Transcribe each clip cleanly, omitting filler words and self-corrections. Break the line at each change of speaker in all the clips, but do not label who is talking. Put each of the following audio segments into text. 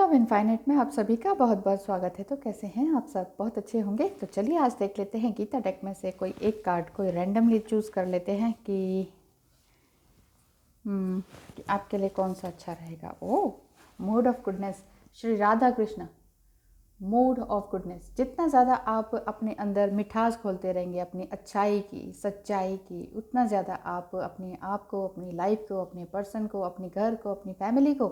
Love infinite में आप सभी का बहुत बहुत स्वागत है। तो कैसे हैं आप सब? बहुत अच्छे होंगे। तो चलिए आज देख लेते हैं गीता डेक में से कोई एक कार्ड कोई रैंडमली चूज़ कर लेते हैं कि आपके लिए कौन सा अच्छा रहेगा। Oh, mood of goodness, Shri Radha Krishna. Mood of goodness, जितना ज़्यादा आप अपने अंदर मिठास खोलते रहेंगे अपनी अच्छाई की, सच्चाई की, उतना ज़्यादा आप अपने आप को, अपनी लाइफ को, अपने पर्सन को, अपने घर को, अपनी फैमिली को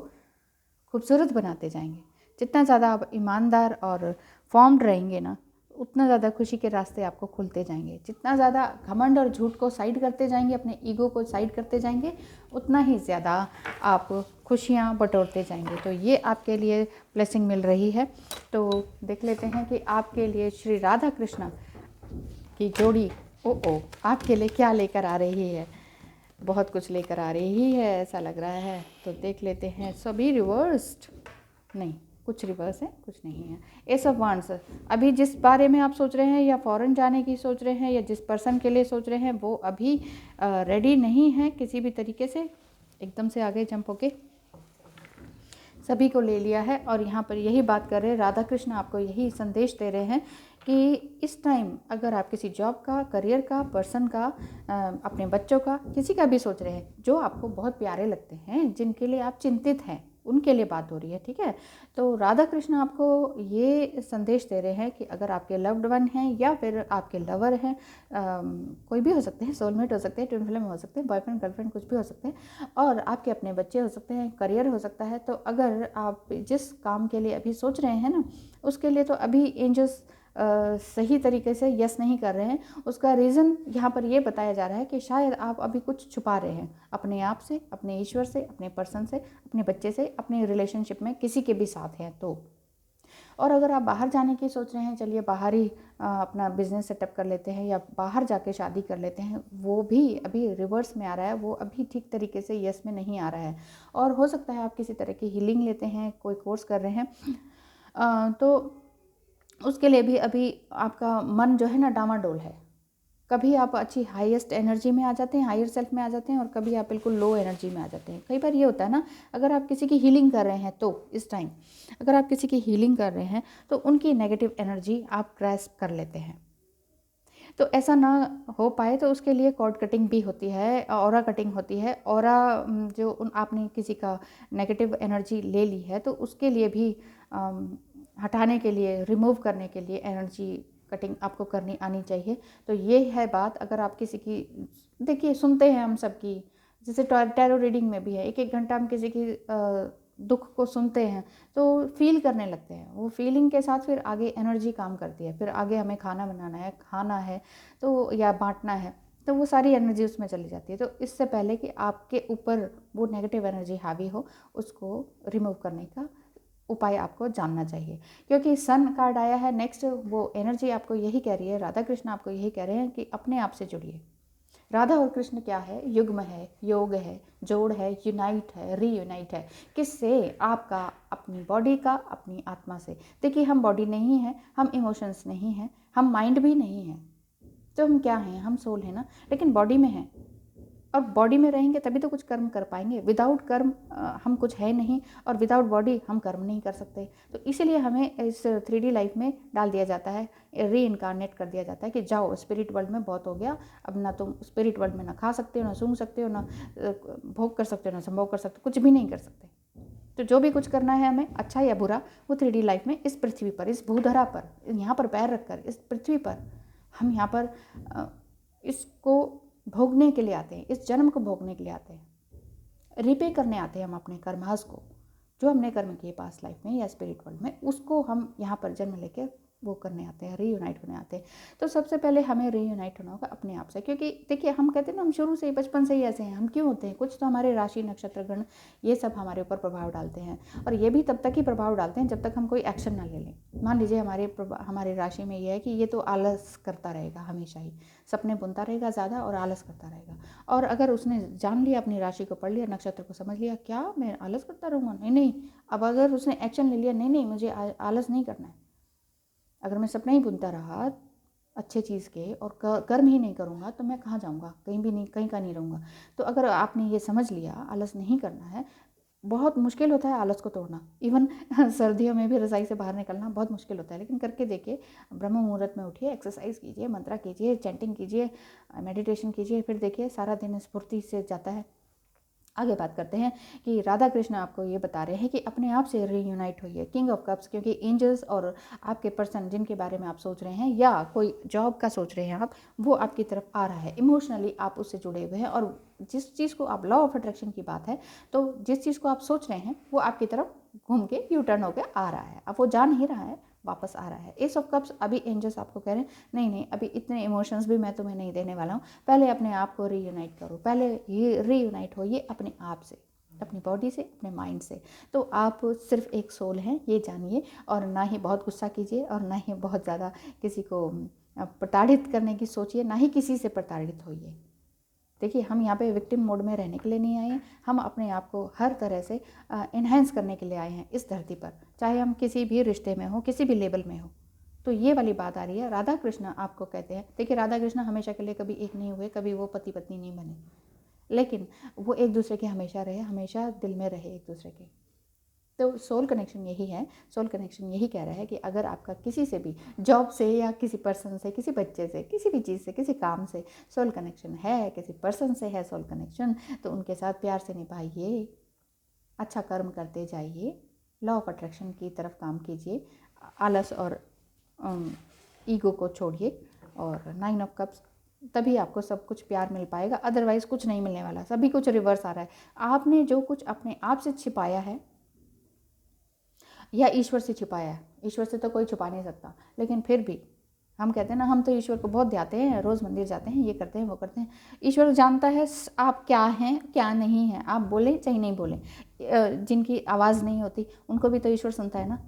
खूबसूरत बनाते जाएंगे। जितना ज़्यादा आप ईमानदार और फॉर्म्ड रहेंगे ना, उतना ज़्यादा खुशी के रास्ते आपको खुलते जाएंगे। जितना ज़्यादा घमंड और झूठ को साइड करते जाएंगे, अपने ईगो को साइड करते जाएंगे, उतना ही ज़्यादा आप खुशियाँ बटोरते जाएंगे। तो ये आपके लिए ब्लेसिंग मिल रही है। तो देख लेते हैं कि आपके लिए श्री राधा कृष्ण की जोड़ी ओ आपके लिए क्या लेकर आ रही है। बहुत कुछ लेकर आ रही है ऐसा लग रहा है। तो देख लेते हैं। सभी रिवर्स्ड नहीं, कुछ रिवर्स है, कुछ नहीं है। एस ऑफ वांड्स, अभी जिस बारे में आप सोच रहे हैं या फॉरेन जाने की सोच रहे हैं या जिस पर्सन के लिए सोच रहे हैं वो अभी रेडी नहीं है किसी भी तरीके से। एकदम से आगे जंप होके सभी को ले लिया है और यहाँ पर यही बात कर रहे हैं राधा कृष्ण, आपको यही संदेश दे रहे हैं कि इस टाइम अगर आप किसी जॉब का, करियर का, पर्सन का, अपने बच्चों का, किसी का भी सोच रहे हैं जो आपको बहुत प्यारे लगते हैं, जिनके लिए आप चिंतित हैं, उनके लिए बात हो रही है। ठीक है। तो राधा कृष्ण आपको ये संदेश दे रहे हैं कि अगर आपके लव्ड वन हैं या फिर आपके लवर हैं, कोई भी हो सकते हैं, सोलमेट हो सकते हैं, ट्विन फ्लेम हो सकते हैं, बॉयफ्रेंड गर्लफ्रेंड कुछ भी हो सकते हैं, और आपके अपने बच्चे हो सकते हैं, करियर हो सकता है। तो अगर आप जिस काम के लिए अभी सोच रहे हैं ना, उसके लिए तो अभी एंजल्स सही तरीके से यस नहीं कर रहे हैं। उसका रीज़न यहाँ पर ये बताया जा रहा है कि शायद आप अभी कुछ छुपा रहे हैं अपने आप से, अपने ईश्वर से, अपने पर्सन से, अपने बच्चे से, अपने रिलेशनशिप में किसी के भी साथ हैं तो। और अगर आप बाहर जाने की सोच रहे हैं, चलिए बाहर ही अपना बिजनेस सेटअप कर लेते हैं या बाहर जाके शादी कर लेते हैं, वो भी अभी रिवर्स में आ रहा है, वो अभी ठीक तरीके से यस में नहीं आ रहा है। और हो सकता है आप किसी तरह की हीलिंग लेते हैं, कोई कोर्स कर रहे हैं, तो उसके लिए भी अभी आपका मन जो है ना डामाडोल है। कभी आप अच्छी हाईएस्ट एनर्जी में आ जाते हैं, हायर सेल्फ में आ जाते हैं, और कभी आप बिल्कुल लो एनर्जी में आ जाते हैं। कई बार ये होता है ना, अगर आप किसी की हीलिंग कर रहे हैं तो इस टाइम अगर आप किसी की हीलिंग कर रहे हैं तो उनकी नेगेटिव एनर्जी आप ग्रैस्प कर लेते हैं। तो ऐसा ना हो पाए तो उसके लिए कॉर्ड कटिंग भी होती है, ऑरा कटिंग होती है। ऑरा जो आपने किसी का नेगेटिव एनर्जी ले ली है तो उसके लिए भी हटाने के लिए, रिमूव करने के लिए एनर्जी कटिंग आपको करनी आनी चाहिए। तो ये है बात। अगर आप किसी की, देखिए सुनते हैं हम सबकी, जैसे टैरो रीडिंग में भी है, एक एक घंटा हम किसी की दुख को सुनते हैं तो फील करने लगते हैं। वो फीलिंग के साथ फिर आगे एनर्जी काम करती है। फिर आगे हमें खाना बनाना है, खाना है तो, या बांटना है, तो वो सारी एनर्जी उसमें चली जाती है। तो इससे पहले कि आपके ऊपर वो नेगेटिव एनर्जी हावी हो, उसको रिमूव करने का उपाय आपको जानना चाहिए। क्योंकि सन कार्ड आया है नेक्स्ट, वो एनर्जी आपको यही कह रही है, राधा कृष्ण आपको यही कह रहे हैं कि अपने आप से जुड़िए। राधा और कृष्ण क्या है? युग्म है, योग है, जोड़ है, यूनाइट है, रीयूनाइट है। किससे? आपका अपनी बॉडी का, अपनी आत्मा से। देखिए हम बॉडी नहीं है, हम इमोशंस नहीं हैं, हम माइंड भी नहीं हैं, तो हम क्या हैं? हम सोल हैं ना, लेकिन बॉडी में हैं। और बॉडी में रहेंगे तभी तो कुछ कर्म कर पाएंगे। विदाउट कर्म हम कुछ है नहीं, और विदाउट बॉडी हम कर्म नहीं कर सकते। तो इसीलिए हमें इस 3D लाइफ में डाल दिया जाता है, री इनकारनेट कर दिया जाता है कि जाओ स्पिरिट वर्ल्ड में, बहुत हो गया अब। ना तुम स्पिरिट वर्ल्ड में ना खा सकते हो, ना सूंघ सकते हो, ना भोग कर सकते हो, ना संभोग कर सकते हो, कुछ भी नहीं कर सकते। तो जो भी कुछ करना है हमें, अच्छा या बुरा, वो 3D लाइफ में, इस पृथ्वी पर, इस भूधरा पर, यहाँ पर पैर रखकर, इस पृथ्वी पर हम यहाँ पर इसको भोगने के लिए आते हैं, इस जन्म को भोगने के लिए आते हैं। रिपे करने आते हैं हम अपने कर्मास को, जो हमने कर्म किए पास लाइफ में या स्पिरिट वर्ल्ड में, उसको हम यहाँ पर जन्म लेके वो करने आते हैं, रीयूनाइट होने आते हैं। तो सबसे पहले हमें रीयूनाइट होना होगा अपने आप से। क्योंकि देखिए हम कहते हैं ना, हम शुरू से ही, बचपन से ही ऐसे हैं। हम क्यों होते हैं? कुछ तो हमारे राशि, नक्षत्र, गण, ये सब हमारे ऊपर प्रभाव डालते हैं। और ये भी तब तक ही प्रभाव डालते हैं जब तक हम कोई एक्शन ना ले लें। मान लीजिए हमारे राशि में ये है कि ये तो आलस करता रहेगा, हमेशा ही सपने बुनता रहेगा ज़्यादा और आलस करता रहेगा। और अगर उसने जान लिया, अपनी राशि को पढ़ लिया, नक्षत्र को समझ लिया, क्या मैं आलस करता रहूँगा? नहीं नहीं। अब अगर उसने एक्शन ले लिया, नहीं नहीं मुझे आलस नहीं करना है, अगर मैं सपना ही बुनता रहा अच्छे चीज़ के और कर्म ही नहीं करूँगा, तो मैं कहाँ जाऊँगा? कहीं भी नहीं, कहीं का नहीं रहूँगा। तो अगर आपने ये समझ लिया आलस नहीं करना है, बहुत मुश्किल होता है आलस को तोड़ना। इवन सर्दियों में भी रज़ाई से बाहर निकलना बहुत मुश्किल होता है, लेकिन करके देखिए। ब्रह्म मुहूर्त में उठिए, एक्सरसाइज कीजिए, मंत्रा कीजिए, चैंटिंग कीजिए, मेडिटेशन कीजिए, फिर देखिए सारा दिन स्फूर्ति से जाता है। आगे बात करते हैं कि राधा कृष्ण आपको ये बता रहे हैं कि अपने आप से रीयूनाइट होइए, किंग ऑफ कप्स, क्योंकि एंजल्स और आपके पर्सन जिनके बारे में आप सोच रहे हैं या कोई जॉब का सोच रहे हैं आप, वो आपकी तरफ आ रहा है। इमोशनली आप उससे जुड़े हुए हैं, और जिस चीज़ को आप लॉ ऑफ अट्रैक्शन की बात है, तो जिस चीज़ को आप सोच रहे हैं वो आपकी तरफ घूम के यू टर्न होकर आ रहा है। अब वो जा नहीं रहा है, वापस आ रहा है। एस ऑफ कप्स, अभी एंजल्स आपको कह रहे हैं नहीं नहीं, अभी इतने इमोशंस भी मैं तुम्हें नहीं देने वाला हूँ, पहले अपने आप को रीयूनाइट करो, पहले ये रीयूनाइट हो ये अपने आप से, अपनी बॉडी से, अपने माइंड से। तो आप सिर्फ एक सोल हैं, ये जानिए, और ना ही बहुत गुस्सा कीजिए और ना ही बहुत ज़्यादा किसी को प्रताड़ित करने की सोचिए, ना ही किसी से प्रताड़ित होइए। देखिए, हम यहाँ पे विक्टिम मोड में रहने के लिए नहीं आए हैं, हम अपने आप को हर तरह से इन्हेंस करने के लिए आए हैं इस धरती पर, चाहे हम किसी भी रिश्ते में हो, किसी भी लेवल में हो। तो ये वाली बात आ रही है। राधा कृष्ण आपको कहते हैं, देखिए राधा कृष्ण हमेशा के लिए कभी एक नहीं हुए, कभी वो पति पत्नी नहीं बने, लेकिन वो एक दूसरे के हमेशा रहे, हमेशा दिल में रहे एक दूसरे के। तो सोल कनेक्शन यही है। सोल कनेक्शन यही कह रहा है कि अगर आपका किसी से भी, जॉब से या किसी पर्सन से, किसी बच्चे से, किसी भी चीज़ से, किसी काम से सोल कनेक्शन है, किसी पर्सन से है सोल कनेक्शन, तो उनके साथ प्यार से निभाइए, अच्छा कर्म करते जाइए, लॉ ऑफ अट्रैक्शन की तरफ काम कीजिए, आलस और ईगो को छोड़िए, और 9 ऑफ कप्स, तभी आपको सब कुछ प्यार मिल पाएगा, अदरवाइज़ कुछ नहीं मिलने वाला। सभी कुछ रिवर्स आ रहा है। आपने जो कुछ अपने आप से छिपाया है या ईश्वर से छिपाया है, ईश्वर से तो कोई छुपा नहीं सकता, लेकिन फिर भी हम कहते हैं ना, हम तो ईश्वर को बहुत ध्याते हैं, रोज़ मंदिर जाते हैं, ये करते हैं, वो करते हैं। ईश्वर जानता है आप क्या हैं, क्या नहीं हैं, आप बोलें चाहे नहीं बोलें। जिनकी आवाज़ नहीं होती उनको भी तो ईश्वर सुनता है ना।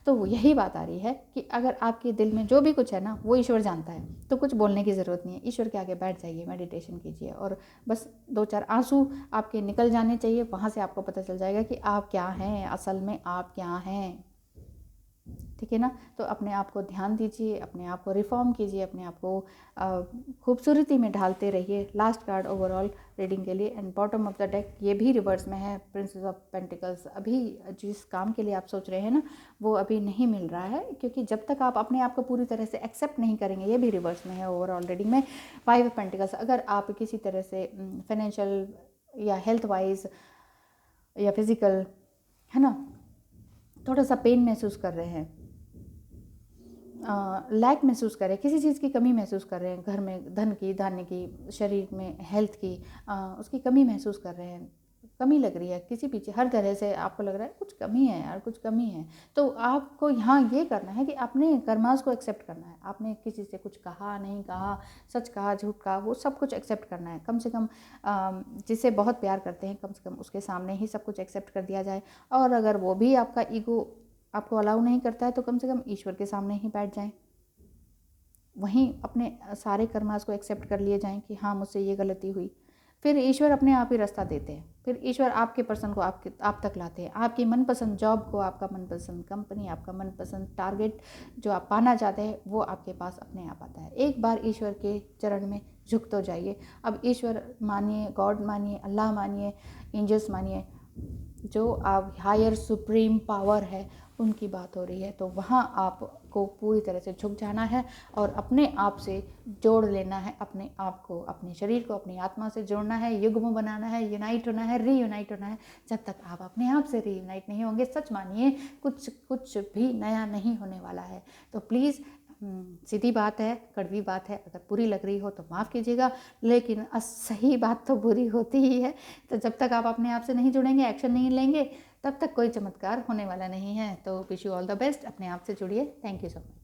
तो यही बात आ रही है कि अगर आपके दिल में जो भी कुछ है ना, वो ईश्वर जानता है, तो कुछ बोलने की ज़रूरत नहीं है। ईश्वर के आगे बैठ जाइए, मेडिटेशन कीजिए, और बस 2-4 आंसू आपके निकल जाने चाहिए। वहाँ से आपको पता चल जाएगा कि आप क्या हैं, असल में आप क्या हैं, ठीक है ना। तो अपने आप को ध्यान दीजिए, अपने आप को रिफॉर्म कीजिए, अपने आप को खूबसूरती में ढालते रहिए। लास्ट कार्ड ओवरऑल रीडिंग के लिए, and bottom of the deck ये भी रिवर्स में है, प्रिंसेस ऑफ पेंटिकल्स। अभी जिस काम के लिए आप सोच रहे हैं ना, वो अभी नहीं मिल रहा है, क्योंकि जब तक आप अपने आप को पूरी तरह से एक्सेप्ट नहीं करेंगे, ये भी रिवर्स में है ओवरऑल रीडिंग में। 5 ऑफ पेंटिकल्स, अगर आप किसी तरह से फाइनेंशियल या हेल्थ वाइज या फिज़िकल, है ना, थोड़ा सा पेन महसूस कर रहे हैं, लैक महसूस कर रहे हैं, किसी चीज़ की कमी महसूस कर रहे हैं, घर में धन की, धान्य की, शरीर में हेल्थ की, उसकी कमी महसूस कर रहे हैं, कमी लग रही है किसी पीछे, हर तरह से आपको लग रहा है कुछ कमी है यार, कुछ कमी है, तो आपको यहाँ ये करना है कि अपने कर्मास को एक्सेप्ट करना है। आपने किसी से कुछ कहा, नहीं कहा, सच कहा, झूठ कहा, वो सब कुछ एक्सेप्ट करना है। कम से कम जिसे बहुत प्यार करते हैं, कम से कम उसके सामने ही सब कुछ एक्सेप्ट कर दिया जाए, और अगर वो भी आपका ईगो आपको अलाउ नहीं करता है, तो कम से कम ईश्वर के सामने ही बैठ जाएं, वहीं अपने सारे कर्मास को एक्सेप्ट कर लिए जाएं कि हाँ, मुझसे ये गलती हुई। फिर ईश्वर अपने आप ही रास्ता देते हैं, फिर ईश्वर आपके पर्सन को आप तक लाते हैं, आपकी मनपसंद जॉब को, आपका मनपसंद कंपनी, आपका मनपसंद टारगेट जो आप पाना चाहते हैं, वो आपके पास अपने आप आता है। एक बार ईश्वर के चरण में झुक तो जाइए। अब ईश्वर मानिए, गॉड मानिए, अल्लाह मानिए, एंजल्स मानिए, जो आप हायर सुप्रीम पावर है उनकी बात हो रही है, तो वहाँ आपको पूरी तरह से झुक जाना है और अपने आप से जोड़ लेना है, अपने आप को, अपने शरीर को, अपनी आत्मा से जोड़ना है, युग्म बनाना है, यूनाइट होना है, रीयूनाइट होना है। जब तक आप अपने आप से रीयूनाइट नहीं होंगे, सच मानिए, कुछ भी नया नहीं होने वाला है। तो प्लीज़, सीधी बात है, कड़वी बात है, अगर बुरी लग रही हो तो माफ़ कीजिएगा, लेकिन सही बात तो बुरी होती ही है। तो जब तक आप अपने आप से नहीं जुड़ेंगे, एक्शन नहीं लेंगे, तब तक कोई चमत्कार होने वाला नहीं है। तो wish you all the best, अपने आप से जुड़िए। Thank you so much.